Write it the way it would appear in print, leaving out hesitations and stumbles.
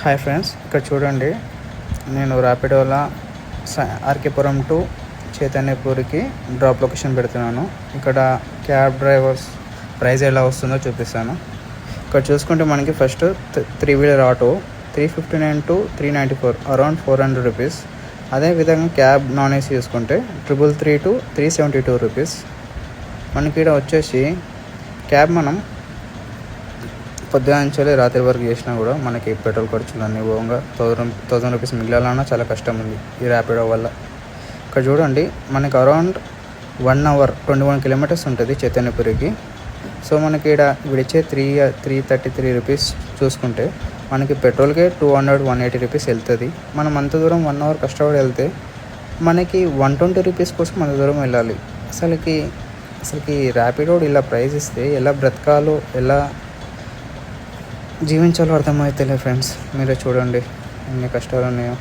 Hi friends, ఇక్కడ చూడండి. నేను ర్యాపిడోలా ఆర్కేపురం టు చైతన్యపూర్కి డ్రాప్ లొకేషన్ పెడుతున్నాను. ఇక్కడ క్యాబ్ డ్రైవర్స్ ప్రైస్ ఎలా వస్తుందో చూపిస్తాను. ఇక్కడ చూసుకుంటే మనకి first three wheeler auto 359 to 394, around 400 rupees. అదేవిధంగా క్యాబ్ నాన్ ఏసీ చూసుకుంటే 333 to 372 రూపీస్. మనకి ఇక్కడ వచ్చేసి క్యాబ్ మనం పొద్దున్నే రాత్రి వరకు చేసినా కూడా మనకి పెట్రోల్ ఖర్చులు అన్నీ పోగా 1000 రూపీస్ మిగిలాలన్నా చాలా కష్టం ఉంది ఈ ర్యాపిడో వల్ల. ఇక్కడ చూడండి, మనకి అరౌండ్ 1 అవర్ 21 కిలోమీటర్స్ ఉంటుంది చైతన్యపురికి. సో మనకి ఇక్కడ ఇచ్చే 333 రూపీస్ చూసుకుంటే మనకి పెట్రోల్కే 180 రూపీస్ వెళ్తుంది. మనం అంత దూరం 1 అవర్ కష్టపడి వెళ్తే మనకి 120 రూపీస్ కోసం అంత దూరం వెళ్ళాలి. అసలుకి ర్యాపిడో ఇలా ప్రైస్ ఇస్తే ఎలా బ్రతకాలో, ఎలా జీవించాలో అర్థమవుతలే ఫ్రెండ్స్. మీరే చూడండి ఎన్ని కష్టాలు ఉన్నాయో.